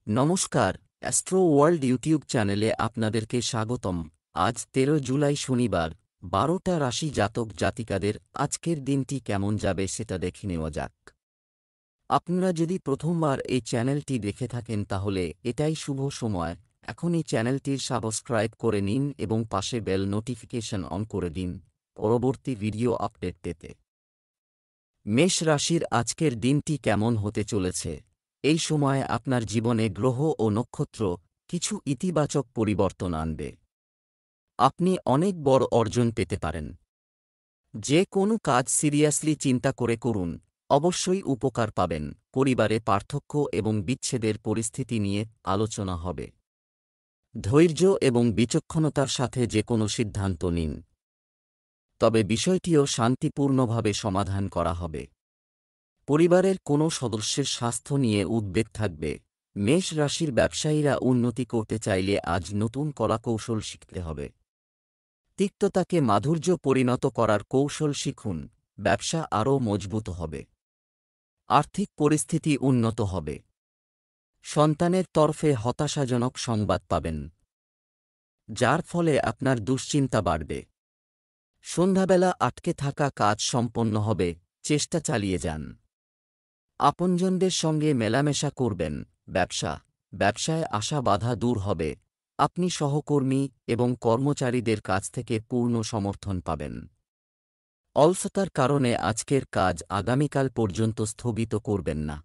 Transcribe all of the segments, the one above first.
নমস্কার, astro world YouTube চ্যানেলে আপনাদেরকে স্বাগতম। আজ ১৩ জুলাই শনিবার, ১২টা রাশি জাতক জাতিকাদের আজকের দিনটি কেমন যাবে সেটা দেখে নেওয়া যাক। আপনারা যদি প্রথমবার এই চ্যানেলটি দেখে থাকেন তাহলে এটাই শুভ সময়। এখন এই চ্যানেলটির সাবস্ক্রাইব করে নিন এবং পাশে বেল নোটিফিকেশন অন করে দিন পরবর্তী ভিডিও আপডেট পেতে। মেষ রাশির আজকের দিনটি কেমন হতে চলেছে? এই সময় আপনার জীবনে গ্রহ ও নক্ষত্র কিছু ইতিবাচক পরিবর্তন আনবে। আপনি অনেক বড় অর্জন পেতে পারেন। যে কোনো কাজ সিরিয়াসলি চিন্তা করে করুন, অবশ্যই উপকার পাবেন। পরিবারে পার্থক্য এবং বিচ্ছেদের পরিস্থিতি নিয়ে আলোচনা হবে। ধৈর্য এবং বিচক্ষণতার সাথে যে কোনো সিদ্ধান্ত নিন, তবে বিষয়টিও শান্তিপূর্ণভাবে সমাধান করা হবে। পরিবারের কোনো সদস্যের স্বাস্থ্য নিয়ে উদ্বেগ থাকবে। মেষ রাশির ব্যবসায়ীরা উন্নতি করতে চাইলে আজ নতুন কলাকৌশল শিখতে হবে। তিক্ততাকে মাধুর্য পরিণত করার কৌশল শিখুন, ব্যবসা আরও মজবুত হবে। আর্থিক পরিস্থিতি উন্নত হবে। সন্তানের তরফে হতাশাজনক সংবাদ পাবেন, যার ফলে আপনার দুশ্চিন্তা বাড়বে। সন্ধ্যাবেলা আটকে থাকা কাজ সম্পন্ন হবে, চেষ্টা চালিয়ে যান। আপনজনদের সঙ্গে মেলামেশা করবেন। ব্যবসায় আসা বাধা দূর হবে। আপনি সহকর্মী এবং কর্মচারীদের কাছ থেকে পূর্ণ সমর্থন পাবেন। অলসতার কারণে আজকের কাজ আগামীকাল পর্যন্ত স্থগিত করবেন না।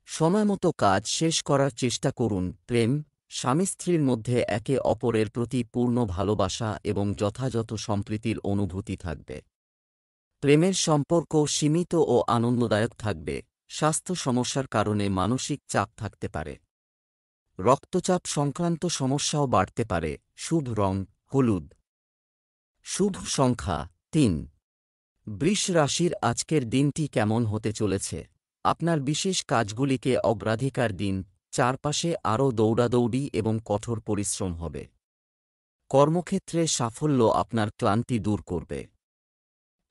সময়মতো কাজ শেষ করার চেষ্টা করুন। প্রেম, স্বামী স্ত্রীর মধ্যে একে অপরের প্রতি পূর্ণ ভালোবাসা এবং যথাযথ সম্প্রীতির অনুভূতি থাকবে। প্রেমের সম্পর্ক সীমিত ও আনন্দদায়ক থাকবে। স্বাস্থ্য সমস্যার কারণে মানসিক চাপ থাকতে পারে। রক্তচাপ সংক্রান্ত সমস্যাও বাড়তে পারে। শুভ রং হলুদ। শুভ সংখ্যা ৩। বৃষ রাশির আজকের দিনটি কেমন হতে চলেছে? আপনার বিশেষ কাজগুলিকে অগ্রাধিকার দিন। চারপাশে আরও দৌড়াদৌড়ি এবং কঠোর পরিশ্রম হবে। কর্মক্ষেত্রে সাফল্য আপনার ক্লান্তি দূর করবে।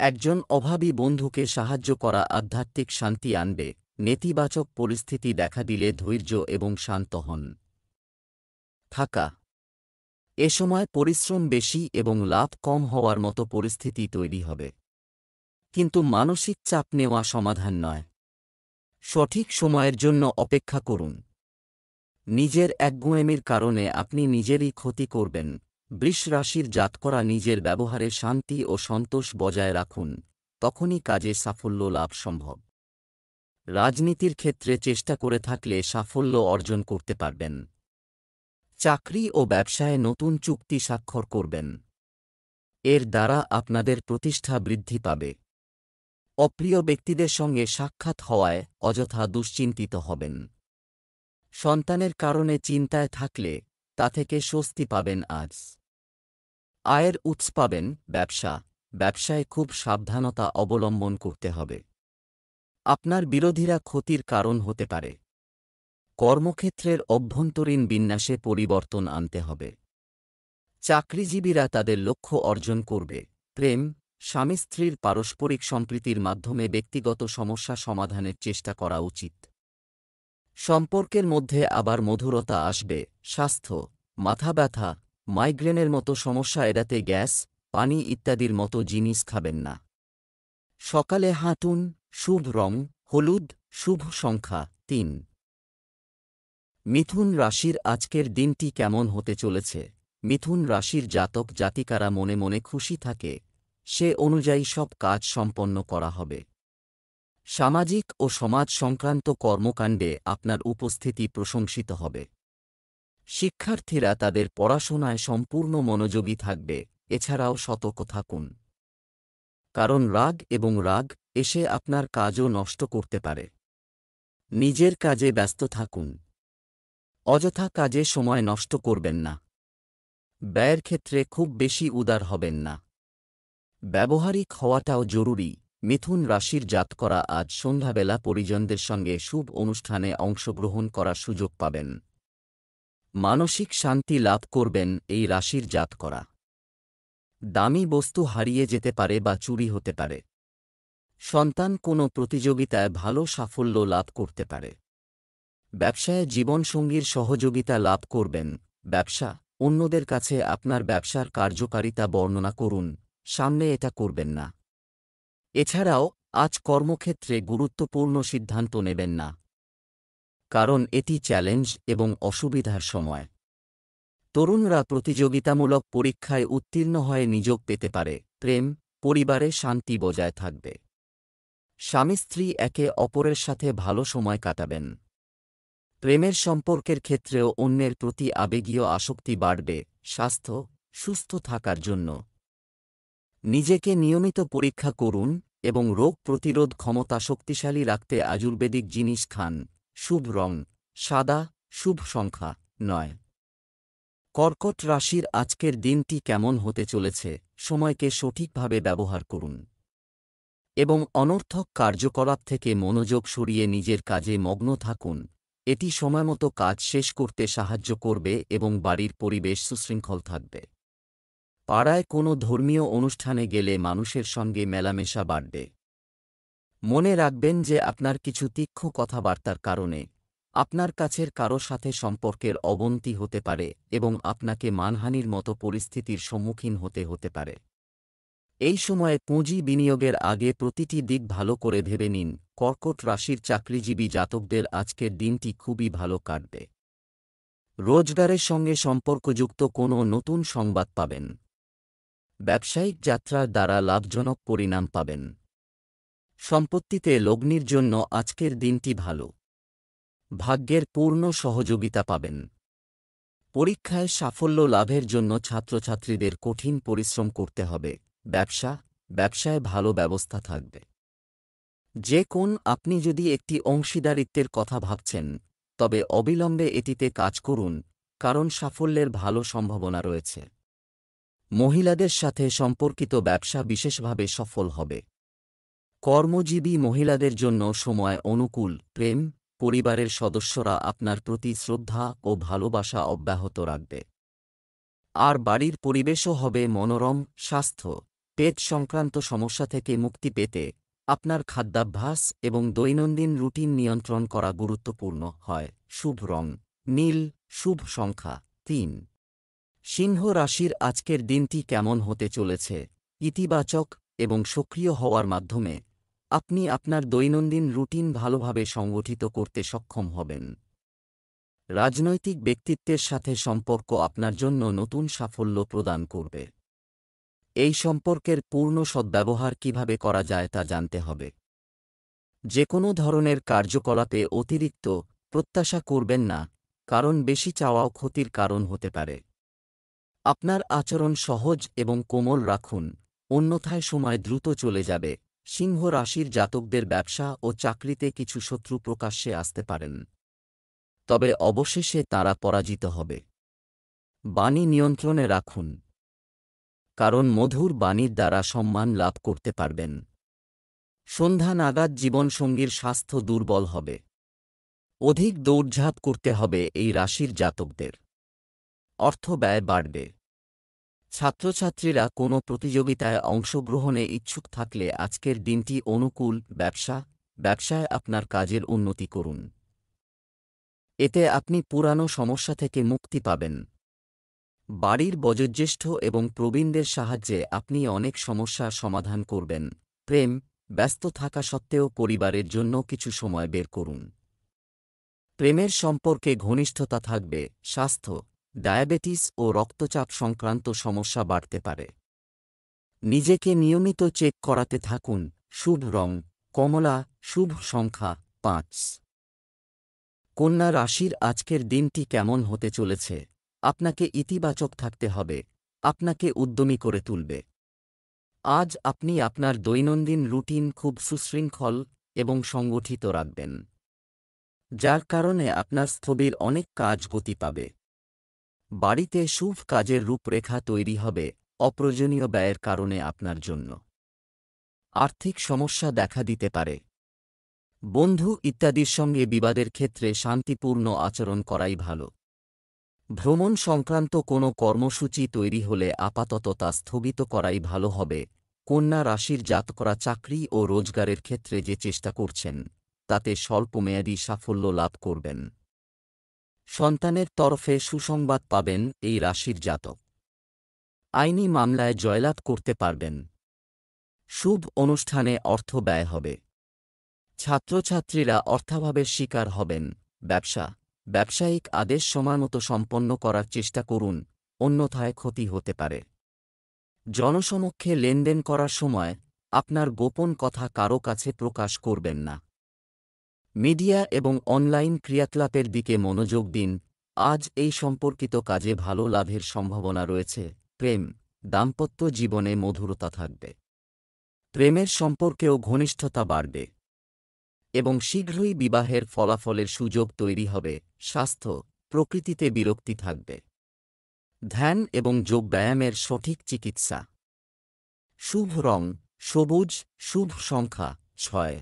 একজন অভাবী বন্ধুকে সাহায্য করা আধ্যাত্মিক শান্তি আনবে। নেতিবাচক পরিস্থিতি দেখা দিলে ধৈর্য এবং শান্ত হন। থাকা, এ সময় পরিশ্রম বেশি এবং লাভ কম হওয়ার মতো পরিস্থিতি তৈরি হবে। কিন্তু মানসিক চাপ নেওয়া সমাধান নয়। সঠিক সময়ের জন্য অপেক্ষা করুন। নিজের একগুঁয়েমির কারণে আপনি নিজেরই ক্ষতি করবেন। বৃষ রাশির জাতকরা নিজের ব্যবহারে শান্তি ও সন্তোষ বজায় রাখুন, তখনই কাজে সাফল্য লাভ সম্ভব। রাজনীতির ক্ষেত্রে চেষ্টা করে থাকলে সাফল্য অর্জন করতে পারবেন। চাকরি ও ব্যবসায় নতুন চুক্তি স্বাক্ষর করবেন। এর দ্বারা আপনাদের প্রতিষ্ঠা বৃদ্ধি পাবে। অপ্রিয় ব্যক্তিদের সঙ্গে সাক্ষাৎ হওয়ায় অযথা দুশ্চিন্তিত হবেন। সন্তানের কারণে চিন্তায় থাকলে তা থেকে স্বস্তি পাবেন আজ। আয়ের উৎস পাবেন। ব্যবসায় খুব সাবধানতা অবলম্বন করতে হবে। আপনার বিরোধীরা ক্ষতির কারণ হতে পারে। কর্মক্ষেত্রের অভ্যন্তরীণ বিন্যাসে পরিবর্তন আনতে হবে। চাকরিজীবীরা তাদের লক্ষ্য অর্জন করবে। প্রেম, স্বামী স্ত্রীর পারস্পরিক সম্প্রীতির মাধ্যমে ব্যক্তিগত সমস্যা সমাধানের চেষ্টা করা উচিত। সম্পর্কের মধ্যে আবার মধুরতা আসবে। স্বাস্থ্য, মাথা ব্যথা, মাইগ্রেনের মতো সমস্যা এড়াতে গ্যাস, পানি ইত্যাদির মতো জিনিস খাবেন না। সকালে হাঁটুন। শুভ রং হলুদ। শুভ সংখ্যা ৩। মিথুন রাশির আজকের দিনটি কেমন হতে চলেছে? মিথুন রাশির জাতক জাতিকারা মনে মনে খুশি থাকে, সে অনুযায়ী সব কাজ সম্পন্ন করা হবে। সামাজিক ও সমাজ সংক্রান্ত কর্মকাণ্ডে আপনার উপস্থিতি প্রশংসিত হবে। শিক্ষার্থীরা তাদের পড়াশোনায় সম্পূর্ণ মনোযোগী থাকবে। এছাড়াও সতর্ক থাকুন, কারণ রাগ এসে আপনার কাজও নষ্ট করতে পারে। নিজের কাজে ব্যস্ত থাকুন। অযথা কাজে সময় নষ্ট করবেন না। ব্যয়ের ক্ষেত্রে খুব বেশি উদার হবেন না। ব্যবহারিক হওয়াটাও জরুরি। মিথুন রাশির জাতকরা আজ সন্ধ্যাবেলা পরিজনদের সঙ্গে শুভ অনুষ্ঠানে অংশগ্রহণ করার সুযোগ পাবেন। মানসিক শান্তি লাভ করবেন এই রাশির জাতকরা। দামি বস্তু হারিয়ে যেতে পারে বা চুরি হতে পারে। সন্তান কোনো প্রতিযোগিতায় ভালো সাফল্য লাভ করতে পারে। ব্যবসায় জীবনসঙ্গীর সহযোগিতা লাভ করবেন। ব্যবসা, অন্যদের কাছে আপনার ব্যবসার কার্যকারিতা বর্ণনা করুন, সামনে এটা করবেন না। এছাড়াও আজ কর্মক্ষেত্রে গুরুত্বপূর্ণ সিদ্ধান্ত নেবেন না, কারণ এটি চ্যালেঞ্জ এবং অসুবিধার সময়। তরুণরা প্রতিযোগিতামূলক পরীক্ষায় উত্তীর্ণ হয়ে নিয়োগ পেতে পারে। প্রেম, পরিবারে শান্তি বজায় থাকবে। স্বামী স্ত্রী একে অপরের সাথে ভালো সময় কাটাবেন। প্রেমের সম্পর্কের ক্ষেত্রেও অন্যের প্রতি আবেগীয় আসক্তি বাড়বে। স্বাস্থ্য, সুস্থ থাকার জন্য নিজেকে নিয়মিত পরীক্ষা করুন এবং রোগ প্রতিরোধ ক্ষমতা শক্তিশালী রাখতে আয়ুর্বেদিক জিনিস খান। শুভ রং সাদা, শুভ সংখ্যা 9। কর্কট রাশির আজকের দিনটি কেমন হতে চলেছে? সময়কে সঠিকভাবে ব্যবহার করুন এবং অনর্থক কার্যকলাপ থেকে মনোযোগ সরিয়ে নিজের কাজে মগ্ন থাকুন। এটি সময়মতো কাজ শেষ করতে সাহায্য করবে এবং বাড়ির পরিবেশ সুশৃঙ্খল থাকবে। পাড়ায় কোনো ধর্মীয় অনুষ্ঠানে গেলে মানুষের সঙ্গে মেলামেশা বাড়বে। মনে রাখবেন যে আপনার কিছু তীক্ষ্ণ কথাবার্তার কারণে আপনার কাছের কারো সাথে সম্পর্কের অবনতি হতে পারে এবং আপনাকে মানহানির মতো পরিস্থিতির সম্মুখীন হতে পারে। এই সময়ে পুঁজি বিনিয়োগের আগে প্রতিটি দিক ভালো করে ভেবে নিন। কর্কট রাশির চাকরিজীবী জাতকদের আজকের দিনটি খুবই ভালো কাটবে। রোজগারের সঙ্গে সম্পর্কযুক্ত কোনো নতুন সংবাদ পাবেন। ব্যবসায়িক যাত্রার দ্বারা লাভজনক পরিণাম পাবেন। সম্পত্তিতে লগ্নির জন্য আজকের দিনটি ভালো। ভাগ্যের পূর্ণ সহযোগিতা পাবেন। পরীক্ষায় সাফল্য লাভের জন্য ছাত্রছাত্রীদের কঠিন পরিশ্রম করতে হবে। ব্যবসায় ভালো ব্যবস্থা থাকবে। আপনি যদি একটি অংশীদারিত্বের কথা ভাবছেন, তবে অবিলম্বে এটিতে কাজ করুন, কারণ সাফল্যের ভালো সম্ভাবনা রয়েছে। মহিলাদের সাথে সম্পর্কিত ব্যবসা বিশেষভাবে সফল হবে। কর্মজীবী মহিলাদের জন্য সময় অনুকূল। প্রেম, পরিবারের সদস্যরা আপনার প্রতি শ্রদ্ধা ও ভালোবাসা অব্যাহত রাখবে। আর বাড়ির পরিবেশও হবে মনোরম। স্বাস্থ্য, পেট সংক্রান্ত সমস্যা থেকে মুক্তি পেতে আপনার খাদ্যাভ্যাস এবং দৈনন্দিন রুটিন নিয়ন্ত্রণ করা গুরুত্বপূর্ণ হয়। শুভ রং নীল, শুভ সংখ্যা 3। সিংহ রাশির আজকের দিনটি কেমন হতে চলেছে? ইতিবাচক এবং সক্রিয় হওয়ার মাধ্যমে আপনি আপনার দৈনন্দিন রুটিন ভালোভাবে সংগঠিত করতে সক্ষম হবেন। রাজনৈতিক ব্যক্তিত্বের সাথে সম্পর্ক আপনার জন্য নতুন সাফল্য প্রদান করবে। এই সম্পর্কের পূর্ণ সদ্ব্যবহার কিভাবে করা যায় তা জানতে হবে। যে কোনো ধরনের কার্যকলাপে অতিরিক্ত প্রত্যাশা করবেন না, কারণ বেশি চাওয়াও ক্ষতির কারণ হতে পারে। আপনার আচরণ সহজ এবং কোমল রাখুন, অন্যথায় সময় দ্রুত চলে যাবে। সিংহ রাশির জাতকদের ব্যবসা ও চাকরিতে কিছু শত্রু প্রকাশ্যে আসতে পারেন, তবে অবশেষে তারা পরাজিত হবে। বাণী নিয়ন্ত্রণে রাখুন, কারণ মধুর বাণীর দ্বারা সম্মান লাভ করতে পারবেন। সন্ধ্যা নাগাদ জীবনসঙ্গীর স্বাস্থ্য দুর্বল হবে। অধিক দৌড়ঝাঁপ করতে হবে এই রাশির জাতকদের। অর্থ ব্যয় বাড়বে। ছাত্রছাত্রীরা কোনো প্রতিযোগিতায় অংশগ্রহণে ইচ্ছুক থাকলে আজকের দিনটি অনুকূল। ব্যবসায় আপনার কাজের উন্নতি করুন, এতে আপনি পুরানো সমস্যা থেকে মুক্তি পাবেন। বাড়ির বয়োজ্যেষ্ঠ এবং প্রবীণদের সাহায্যে আপনি অনেক সমস্যার সমাধান করবেন। প্রেম, ব্যস্ত থাকা সত্ত্বেও পরিবারের জন্য কিছু সময় বের করুন। প্রেমের সম্পর্কে ঘনিষ্ঠতা থাকবে। স্বাস্থ্য, ডায়াবেটিস ও রক্তচাপ সংক্রান্ত সমস্যা বাড়তে পারে। নিজেকে নিয়মিত চেক করাতে থাকুন। শুভ রং কমলা, শুভ সংখ্যা 5। কন্যা রাশির আজকের দিনটি কেমন হতে চলেছে? আপনাকে ইতিবাচক থাকতে হবে, আপনাকে উদ্যমী করে তুলবে। আজ আপনি আপনার দৈনন্দিন রুটিন খুব সুশৃঙ্খল এবং সংগঠিত রাখবেন, যার কারণে আপনার স্থবির অনেক কাজ গতি পাবে। বাড়িতে শুভ কাজের রূপরেখা তৈরি হবে, অপ্রয়োজনীয় ব্যয়ের কারণে আপনার জন্য আর্থিক সমস্যা দেখা দিতে পারে। বন্ধু ইত্যাদির সঙ্গে বিবাদের ক্ষেত্রে শান্তিপূর্ণ আচরণ করাই ভালো। ভ্রমণ সংক্রান্ত কোনো কর্মসূচি তৈরি হলে আপাতত তা স্থগিত করাই ভালো হবে। কন্যা রাশির জাতকরা চাকরি ও রোজগারের ক্ষেত্রে যে চেষ্টা করছেন, তাতে স্বল্পমেয়াদী সাফল্য লাভ করবেন। সন্তানের তরফে সুসংবাদ পাবেন এই রাশির জাতক। আইনি মামলায় জয়লাভ করতে পারবেন। শুভ অনুষ্ঠানে অর্থ ব্যয় হবে। ছাত্রছাত্রীরা অর্থাভাবের শিকার হবেন। ব্যবসায়িক আদেশ সময়মতো সম্পন্ন করার চেষ্টা করুন, অন্যথায় ক্ষতি হতে পারে। জনসমক্ষে লেনদেন করার সময় আপনার গোপন কথা কারও কাছে প্রকাশ করবেন না। মিডিয়া এবং অনলাইন ক্রিয়াকলাপের দিকে মনোযোগ দিন। আজ এই সম্পর্কিত কাজে ভালো লাভের সম্ভাবনা রয়েছে। দাম্পত্য জীবনে মধুরতা থাকবে। প্রেমের সম্পর্কেও ঘনিষ্ঠতা বাড়বে এবং শীঘ্রই বিবাহের ফলাফলের সুযোগ তৈরি হবে। স্বাস্থ্য, প্রকৃতিতে বিরক্তি থাকবে। ধ্যান এবং যোগব্যায়ামের সঠিক চিকিৎসা। শুভ রং সবুজ, শুভ সংখ্যা 6।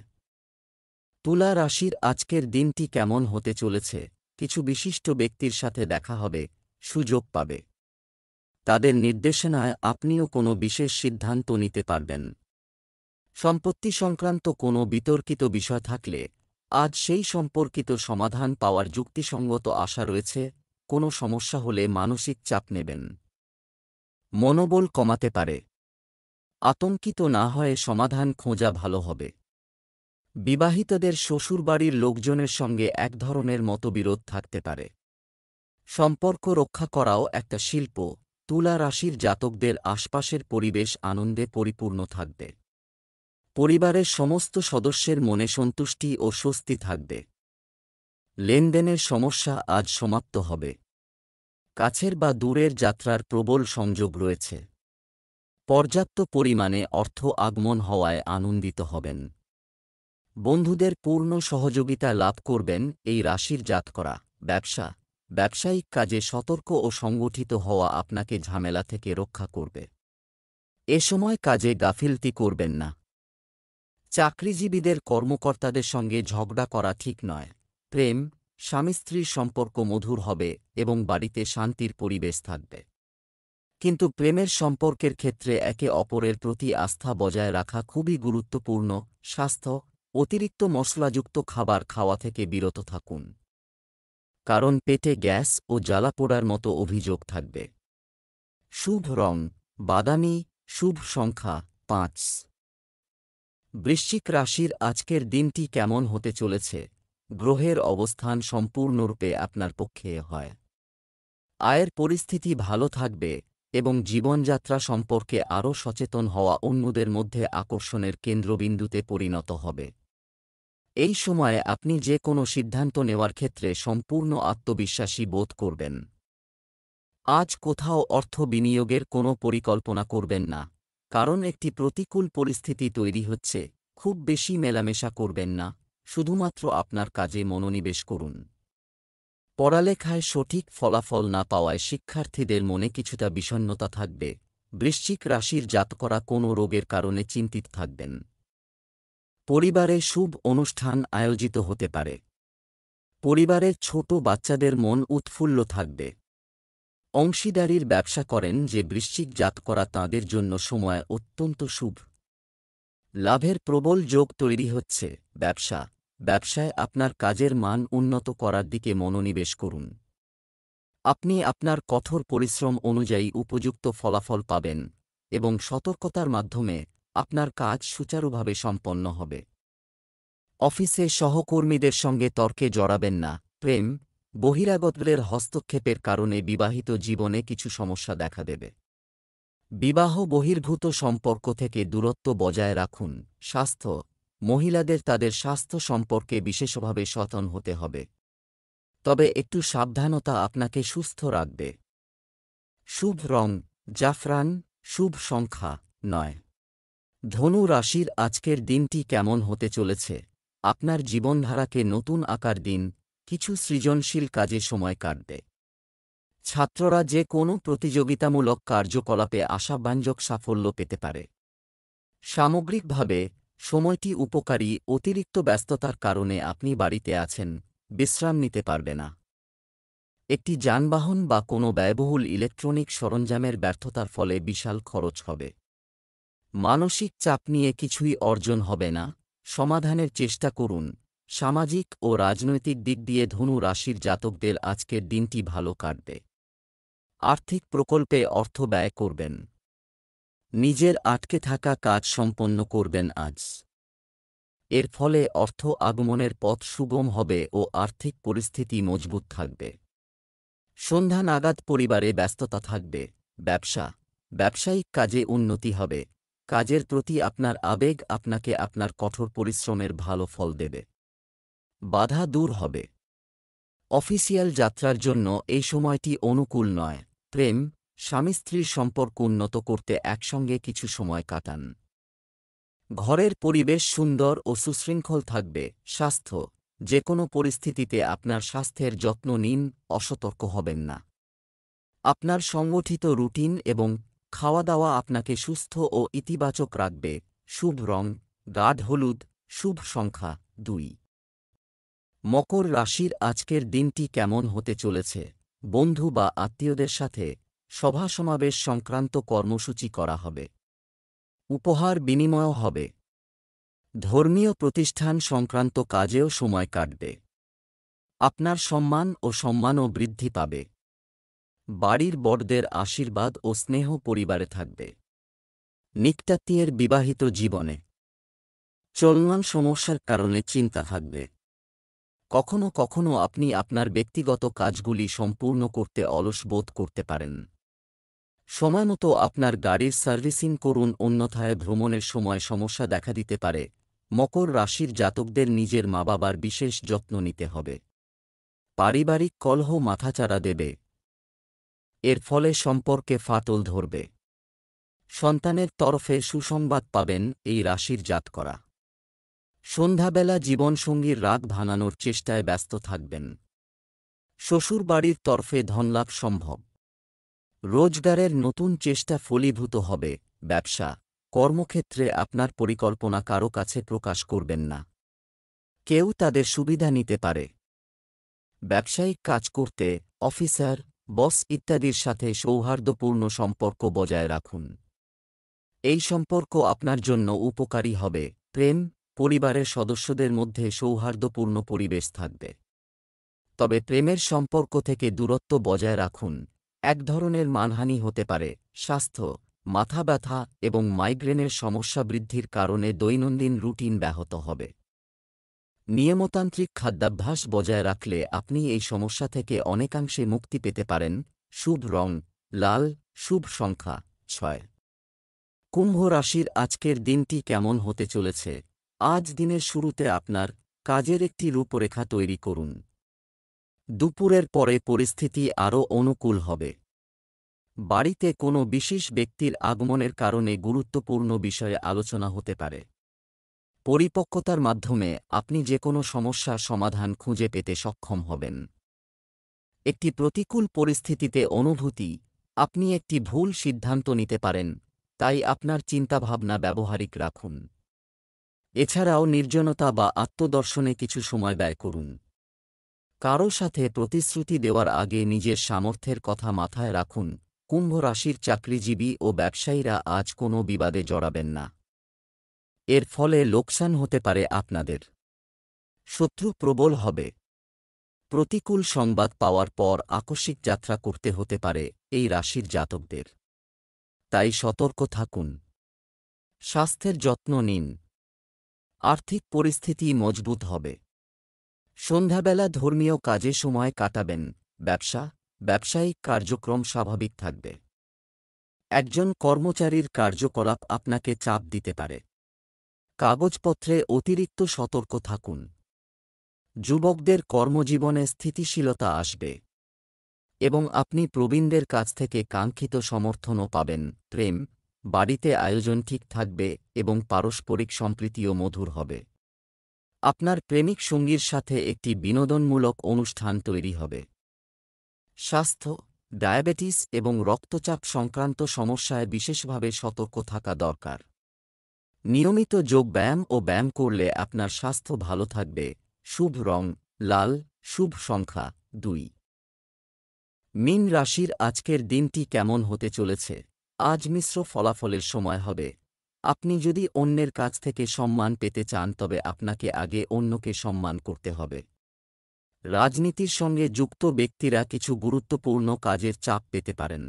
তুলা রাশির আজকের দিনটি কেমন হতে চলেছে? কিছু বিশিষ্ট ব্যক্তির সাথে দেখা হবে, সুযোগ পাবে। তাদের নির্দেশনায় আপনিও কোনো বিশেষ সিদ্ধান্ত নিতে পারবেন। সম্পত্তি সংক্রান্ত কোনো বিতর্কিত বিষয় থাকলে আজ সেই সম্পর্কিত সমাধান পাওয়ার যুক্তিসঙ্গত আশা রয়েছে। কোনো সমস্যা হলে মানসিক চাপ নেবেন। মনোবল কমাতে পারে। আতঙ্কিত না হয়ে সমাধান খোঁজা ভালো হবে। বিবাহিতদের শ্বশুরবাড়ির লোকজনের সঙ্গে এক ধরনের মতবিরোধ থাকতে পারে। সম্পর্ক রক্ষা করাও একটা শিল্প। তুলা রাশির জাতকদের আশপাশের পরিবেশ আনন্দে পরিপূর্ণ থাকবে। পরিবারের সমস্ত সদস্যের মনে সন্তুষ্টি ও স্বস্তি থাকবে। লেনদেনের সমস্যা আজ সমাপ্ত হবে। কাছের বা দূরের যাত্রার প্রবল সংযোগ রয়েছে। পর্যাপ্ত পরিমাণে অর্থ আগমন হওয়ায় আনন্দিত হবেন। বন্ধুদের পূর্ণ সহযোগিতা লাভ করবেন এই রাশির জাতকরা। ব্যবসায়িক কাজে সতর্ক ও সংগঠিত হওয়া আপনাকে ঝামেলা থেকে রক্ষা করবে। এ সময় কাজে গাফিলতি করবেন না। চাকরিজীবীদের কর্মকর্তাদের সঙ্গে ঝগড়া করা ঠিক নয়। স্বামী স্ত্রীর সম্পর্ক মধুর হবে এবং বাড়িতে শান্তির পরিবেশ থাকবে। কিন্তু প্রেমের সম্পর্কের ক্ষেত্রে একে অপরের প্রতি আস্থা বজায় রাখা খুবই গুরুত্বপূর্ণ। স্বাস্থ্য, অতিরিক্ত মশলাযুক্ত খাবার খাওয়া থেকে বিরত থাকুন, কারণ পেটে গ্যাস ও জ্বালাপোড়ার মতো অভিযোগ থাকবে। শুভ রং বাদামি, শুভ সংখ্যা 5। বৃশ্চিক রাশির আজকের দিনটি কেমন হতে চলেছে? গ্রহের অবস্থান সম্পূর্ণরূপে আপনার পক্ষে হয়। আয়ের পরিস্থিতি ভালো থাকবে এবং জীবনযাত্রা সম্পর্কে আরও সচেতন হওয়া অন্যদের মধ্যে আকর্ষণের কেন্দ্রবিন্দুতে পরিণত হবে। এই সময়ে আপনি যে কোনো সিদ্ধান্ত নেওয়ার ক্ষেত্রে সম্পূর্ণ আত্মবিশ্বাসী বোধ করবেন। আজ কোথাও অর্থ বিনিয়োগের কোনো পরিকল্পনা করবেন না, কারণ একটি প্রতিকূল পরিস্থিতি তৈরি হচ্ছে। খুব বেশি মেলামেশা করবেন না, শুধুমাত্র আপনার কাজে মনোনিবেশ করুন। পড়ালেখায় সঠিক ফলাফল না পাওয়ায় শিক্ষার্থীদের মনে কিছুটা বিষণ্ণতা থাকবে। বৃশ্চিক রাশির জাতকরা কোনো রোগের কারণে চিন্তিত থাকবেন। পরিবারে শুভ অনুষ্ঠান আয়োজিত হতে পারে। পরিবারের ছোট বাচ্চাদের মন উৎফুল্ল থাকবে। অংশীদারির ব্যবসা করেন যে বৃশ্চিক জাতকরা তাঁদের জন্য সময় অত্যন্ত শুভ। লাভের প্রবল যোগ তৈরি হচ্ছে। ব্যবসায় আপনার কাজের মান উন্নত করার দিকে মনোনিবেশ করুন। আপনি আপনার কঠোর পরিশ্রম অনুযায়ী উপযুক্ত ফলাফল পাবেন এবং সতর্কতার মাধ্যমে আপনার কাজ সুচারুভাবে সম্পন্ন হবে। অফিসে সহকর্মীদের সঙ্গে তর্কে জড়াবেন না। বহিরাগতদের হস্তক্ষেপের কারণে বিবাহিত জীবনে কিছু সমস্যা দেখা দেবে। বিবাহ বহির্ভূত সম্পর্ক থেকে দূরত্ব বজায় রাখুন। স্বাস্থ্য, মহিলাদের তাদের স্বাস্থ্য সম্পর্কে বিশেষভাবে সচেতন হতে হবে, তবে একটু সাবধানতা আপনাকে সুস্থ রাখবে। শুভ রং জাফরান, শুভ সংখ্যা 9। ধনু রাশির আজকের দিনটি কেমন হতে চলেছে? আপনার জীবনধারাকে নতুন আকার দিন, কিছু সৃজনশীল কাজে সময় কাটবে। ছাত্ররা যে কোনো প্রতিযোগিতামূলক কার্যকলাপে আশাব্যঞ্জক সাফল্য পেতে পারে। সামগ্রিকভাবে সময়টি উপকারী। অতিরিক্ত ব্যস্ততার কারণে আপনি বাড়িতে আছেন, বিশ্রাম নিতে পারবে না। একটি যানবাহন বা কোনো ব্যয়বহুল ইলেকট্রনিক সরঞ্জামের ব্যর্থতার ফলে বিশাল খরচ হবে। মানসিক চাপ নিয়ে কিছুই অর্জন হবে না, সমাধানের চেষ্টা করুন। সামাজিক ও রাজনৈতিক দিক দিয়ে ধনু রাশির জাতকদের আজকের দিনটি ভালো কাটবে। আর্থিক প্রকল্পে অর্থ ব্যয় করবেন। নিজের আটকে থাকা কাজ সম্পন্ন করবেন আজ। এর ফলে অর্থ আগমনের পথ সুগম হবে ও আর্থিক পরিস্থিতি মজবুত থাকবে। সন্ধ্যা নাগাদ পরিবারে ব্যস্ততা থাকবে। ব্যবসায়িক কাজে উন্নতি হবে। কাজের প্রতি আপনার আবেগ আপনাকে আপনার কঠোর পরিশ্রমের ভালো ফল দেবে। বাধা দূর হবে। অফিসিয়াল যাত্রার জন্য এই সময়টি অনুকূল নয়। প্রেম, স্বামী স্ত্রীর সম্পর্ক উন্নত করতে একসঙ্গে কিছু সময় কাটান। ঘরের পরিবেশ সুন্দর ও সুশৃঙ্খল থাকবে। স্বাস্থ্য, যে কোনো পরিস্থিতিতে আপনার স্বাস্থ্যের যত্ন নিন, অসতর্ক হবেন না। আপনার সংগঠিত রুটিন এবং খাওয়া দাওয়া আপনাকে সুস্থ ও ইতিবাচক রাখবে। শুভ রং গাঢ় হলুদ। শুভ সংখ্যা 2। মকর রাশির আজকের দিনটি কেমন হতে চলেছে? বন্ধু বা আত্মীয়দের সাথে সভা সমাবেশ সংক্রান্ত কর্মসূচি করা হবে। উপহার বিনিময় হবে। ধর্মীয় প্রতিষ্ঠান সংক্রান্ত কাজেও সময় কাটবে। আপনার সম্মানও বৃদ্ধি পাবে। বাড়ির বড়দের আশীর্বাদ ও স্নেহ পরিবারে থাকবে। নিকটাত্মীয়ের বিবাহিত জীবনে চলমান সমস্যার কারণে চিন্তা থাকবে। কখনো কখনো আপনি আপনার ব্যক্তিগত কাজগুলি সম্পূর্ণ করতে অলস বোধ করতে পারেন। সময়মতো আপনার গাড়ির সার্ভিসিং করুন, অন্যথায় ভ্রমণের সময় সমস্যা দেখা দিতে পারে। মকর রাশির জাতকদের নিজের মা বাবার বিশেষ যত্ন নিতে হবে। পারিবারিক কলহ মাথাচাড়া দেবে। এর ফলে সম্পর্কে ফাটল ধরবে। সন্তানের তরফে সুসংবাদ পাবেন এই রাশির জাতকরা। সন্ধ্যাবেলা জীবনসঙ্গীর রাগ ভাঙানোর চেষ্টায় ব্যস্ত থাকবেন। শ্বশুরবাড়ির তরফে ধনলাভ সম্ভব। রোজগারের নতুন চেষ্টা ফলীভূত হবে। ব্যবসা, কর্মক্ষেত্রে আপনার পরিকল্পনা কারো কাছে প্রকাশ করবেন না। কেউ তাদের সুবিধা নিতে পারে। ব্যবসায়িক কাজ করতে অফিসার, বস ইত্যাদির সাথে সৌহার্দ্যপূর্ণ সম্পর্ক বজায় রাখুন। এই সম্পর্ক আপনার জন্য উপকারী হবে। প্রেম, পরিবারের সদস্যদের মধ্যে সৌহার্দ্যপূর্ণ পরিবেশ থাকবে। তবে প্রেমের সম্পর্ক থেকে দূরত্ব বজায় রাখুন। এক ধরনের মানহানি হতে পারে। স্বাস্থ্য, মাথা ব্যথা এবং মাইগ্রেনের সমস্যা বৃদ্ধির কারণে দৈনন্দিন রুটিন ব্যাহত হবে। নিয়মতান্ত্রিক খাদ্যাভ্যাস বজায় রাখলে আপনি এই সমস্যা থেকে অনেকাংশে মুক্তি পেতে পারেন। শুভ রং লাল। শুভ সংখ্যা 6। কুম্ভ রাশির আজকের দিনটি কেমন হতে চলেছে? আজ দিনের শুরুতে আপনার কাজের একটি রূপরেখা তৈরি করুন। দুপুরের পরে পরিস্থিতি আরও অনুকূল হবে। বাড়িতে কোনো বিশেষ ব্যক্তির আগমনের কারণে গুরুত্বপূর্ণ বিষয়ে আলোচনা হতে পারে। পরিপক্কতার মাধ্যমে আপনি যে কোনো সমস্যার সমাধান খুঁজে পেতে সক্ষম হবেন। একটি প্রতিকূল পরিস্থিতিতে অনুভূতি, আপনি একটি ভুল সিদ্ধান্ত নিতে পারেন, তাই আপনার চিন্তাভাবনা ব্যবহারিক রাখুন। এছাড়াও নির্জনতা বা আত্মদর্শনে কিছু সময় ব্যয় করুন। কারও সাথে প্রতিশ্রুতি দেওয়ার আগে নিজের সামর্থ্যের কথা মাথায় রাখুন। কুম্ভ রাশির চাকরিজীবী ও ব্যবসায়ীরা আজ কোনো বিবাদে জড়াবেন না। এর ফলে লোকসান হতে পারে আপনাদের। শত্রু প্রবল হবে। প্রতিকূল সংবাদ পাওয়ার পর আকস্মিক যাত্রা করতে হতে পারে এই রাশির জাতকদের। তাই সতর্ক থাকুন। স্বাস্থ্যের যত্ন নিন। আর্থিক পরিস্থিতি মজবুত হবে। সন্ধ্যাবেলা ধর্মীয় কাজে সময় কাটাবেন। ব্যবসায়িক কার্যক্রম স্বাভাবিক থাকবে। একজন কর্মচারীর কার্যকলাপ আপনাকে চাপ দিতে পারে। কাগজপত্রে অতিরিক্ত সতর্ক থাকুন। যুবকদের কর্মজীবনে স্থিতিশীলতা আসবে এবং আপনি প্রবীণদের কাছ থেকে কাঙ্ক্ষিত সমর্থনও পাবেন। প্রেম, বাড়িতে আয়োজন ঠিক থাকবে এবং পারস্পরিক সম্প্রীতিও মধুর হবে। আপনার প্রেমিক সঙ্গীর সাথে একটি বিনোদনমূলক অনুষ্ঠান তৈরি হবে। স্বাস্থ্য, ডায়াবেটিস এবং রক্তচাপ সংক্রান্ত সমস্যায় বিশেষভাবে সতর্ক থাকা দরকার। নিয়মিত যোগব্যায়াম ও ব্যায়াম করলে আপনার স্বাস্থ্য ভালো থাকবে। শুভ রং লাল। শুভ সংখ্যা 2। মীন রাশির আজকের দিনটি কেমন হতে চলেছে? আজ মিশ্র ফলাফলের সময় হবে। আপনি যদি অন্যের কাছ থেকে সম্মান পেতে চান তবে আপনাকে আগে অন্যকে সম্মান করতে হবে। রাজনীতির সঙ্গে যুক্ত ব্যক্তিরা কিছু গুরুত্বপূর্ণ কাজের চাপ পেতে পারেন।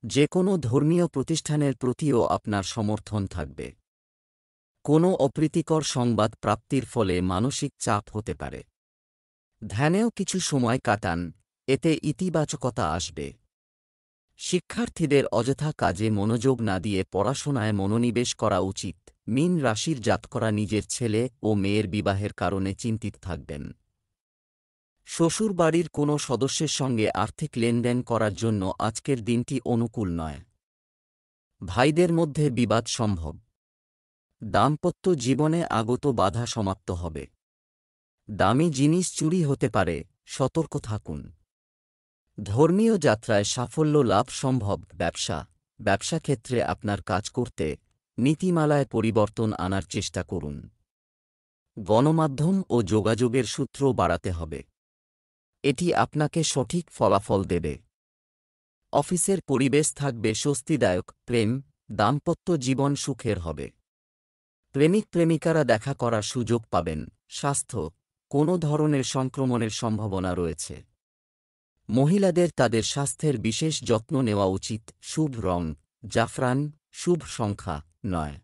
যে কোনো ধর্মীয় প্রতিষ্ঠানের প্রতিও আপনার সমর্থন থাকবে। কোনো অপ্রীতিকর সংবাদ প্রাপ্তির ফলে মানসিক চাপ হতে পারে। ধ্যানেও কিছু সময় কাটান, এতে ইতিবাচকতা আসবে। শিক্ষার্থীদের অযথা কাজে মনোযোগ না দিয়ে পড়াশোনায় মনোনিবেশ করা উচিত। মীন রাশির জাতকরা নিজের ছেলে ও মেয়ের বিবাহের কারণে চিন্তিত থাকবেন। শ্বশুরবাড়ির কোনো সদস্যের সঙ্গে আর্থিক লেনদেন করার জন্য আজকের দিনটি অনুকূল নয়। ভাইদের মধ্যে বিবাদ সম্ভব। দাম্পত্য জীবনে আগত বাধা সমাপ্ত হবে। দামি জিনিস চুরি হতে পারে, সতর্ক থাকুন। ধর্মীয় যাত্রায় সাফল্য লাভ সম্ভব। ব্যবসা ক্ষেত্রে আপনার কাজ করতে নীতিমালায় পরিবর্তন আনার চেষ্টা করুন। গণমাধ্যম ও যোগাযোগের সূত্র বাড়াতে হবে। এটি আপনাকে সঠিক ফলাফল দেবে। অফিসের পরিবেশ থাকবে স্বস্তিদায়ক। দাম্পত্য জীবন সুখের হবে। প্রেমিকারা দেখা করার সুযোগ পাবেন। স্বাস্থ্য, কোনো ধরনের সংক্রমণের সম্ভাবনা রয়েছে। মহিলাদের তাদের স্বাস্থ্যের বিশেষ যত্ন নেওয়া উচিত। শুভ রং জাফরান, শুভ সংখ্যা 9।